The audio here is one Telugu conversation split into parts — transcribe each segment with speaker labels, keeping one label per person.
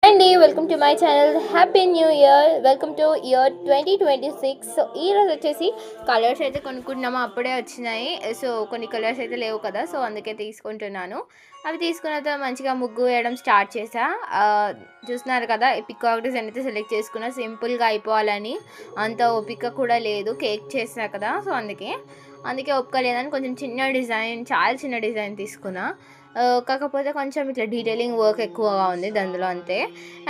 Speaker 1: అండి welcome to my channel. Happy new year. Welcome to year 2026. So ఈరోజు వచ్చేసి కలర్స్ అయితే కొనుక్కుంటున్నాము, అప్పుడే వచ్చినాయి. సో కొన్ని కలర్స్ అయితే లేవు కదా, సో అందుకే తీసుకుంటున్నాను. అవి తీసుకున్న తర్వాత మంచిగా ముగ్గు వేయడం స్టార్ట్ చేసా. చూస్తున్నారు కదా, పికాక్ డిజైన్ అయితే సెలెక్ట్ చేసుకున్నా, సింపుల్గా అయిపోవాలని. అంత ఓపిక కూడా లేదు, కేక్ చేసా కదా, సో అందుకే ఓపిక లేదని కొంచెం చిన్న డిజైన్, చాలా చిన్న డిజైన్ తీసుకున్నా. కాకపోతే కొంచెం ఇట్లా డీటెయిలింగ్ వర్క్ ఎక్కువగా ఉంది దానిలో అంతే.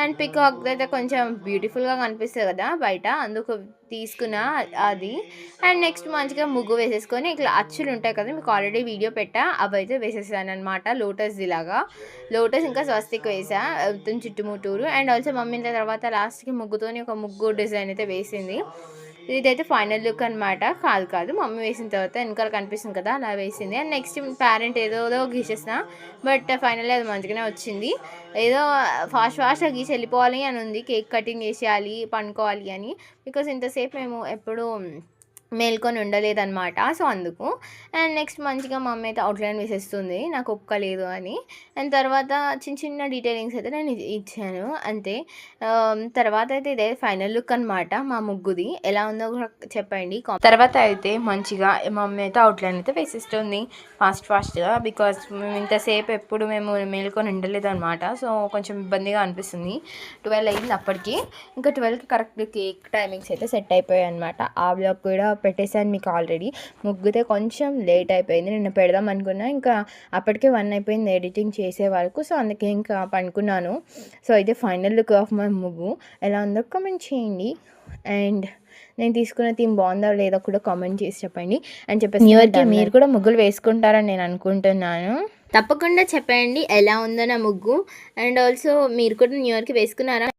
Speaker 1: అండ్ పికాక్ అయితే కొంచెం బ్యూటిఫుల్గా కనిపిస్తుంది కదా బయట, అందుకు తీసుకున్నా అది. అండ్ నెక్స్ట్ మంచిగా ముగ్గు వేసేసుకొని ఇట్లా అచ్చులు ఉంటాయి కదా, మీకు ఆల్రెడీ వీడియో పెట్టా, అవి అయితే వేసేసాను అనమాట. లోటస్ ఇలాగా, లోటస్ ఇంకా స్వస్తిక్ వేసా చుట్టుముట్టూరు. అండ్ ఆల్సో మమ్మీ తర్వాత లాస్ట్కి ముగ్గుతోని ఒక ముగ్గు డిజైన్ అయితే వేసింది. ఇదైతే ఫైనల్ లుక్ అనమాట. కాదు మమ్మీ వేసిన తర్వాత వెనకాల కనిపిస్తుంది కదా, అలా వేసింది. అండ్ నెక్స్ట్ పేరెంట్ ఏదో గీసేసిన, బట్ ఫైనల్లీ అది మంచిగానే వచ్చింది. ఏదో ఫాస్ట్గా గీసి వెళ్ళిపోవాలి అని ఉంది, కేక్ కటింగ్ చేసేయాలి, పండుకోవాలి అని. బికాస్ ఇంతసేపు మేము ఎప్పుడు మేల్కొని ఉండలేదన్నమాట, సో అందుకు. అండ్ నెక్స్ట్ మంచిగా మమ్మీ అయితే అవుట్లైన్ వేసేస్తుంది, నాకు ఒప్పుకోలేదు అని. అండ్ తర్వాత చిన్న డీటెయిలింగ్స్ అయితే నేను ఇచ్చాను అంతే. తర్వాత అయితే ఇదే ఫైనల్ లుక్ అనమాట మా ముగ్గుది. ఎలా ఉందో కూడా చెప్పండి. తర్వాత అయితే మంచిగా మమ్మీ అయితే అవుట్లైన్ అయితే వేసేస్తుంది ఫాస్ట్గా, బికాస్ మేము ఇంతసేపు ఎప్పుడు మేము మేల్కొని ఉండలేదు అనమాట, సో కొంచెం ఇబ్బందిగా అనిపిస్తుంది. 12 అయింది అప్పటికి, ఇంకా 12కి కరెక్ట్ కేక్ టైమింగ్స్ అయితే సెట్ అయిపోయాయి అనమాట. ఆ బ్లాగ్ కూడా పెట్టేశాను మీకు ఆల్రెడీ. ముగ్గుతే కొంచెం లేట్ అయిపోయింది, నిన్న పెడదాం అనుకున్నా, ఇంకా అప్పటికే 1 అయిపోయింది ఎడిటింగ్ చేసే వరకు, సో అందుకే ఇంకా పండుకున్నాను. సో అయితే ఫైనల్ లుక్ ఆఫ్ మై ముగ్గు. ఎలా ఉందో కామెంట్ చేయండి. అండ్ నేను తీసుకున్న థీమ్ బాగుందా లేదా కూడా కామెంట్ చేసి చెప్పండి. అని చెప్పేసి న్యూ ఇయర్కి మీరు కూడా ముగ్గులు వేసుకుంటారని నేను అనుకుంటున్నాను. తప్పకుండా చెప్పండి ఎలా ఉందో నా ముగ్గు. అండ్ ఆల్సో మీరు కూడా న్యూ ఇయర్కి వేసుకున్నారా?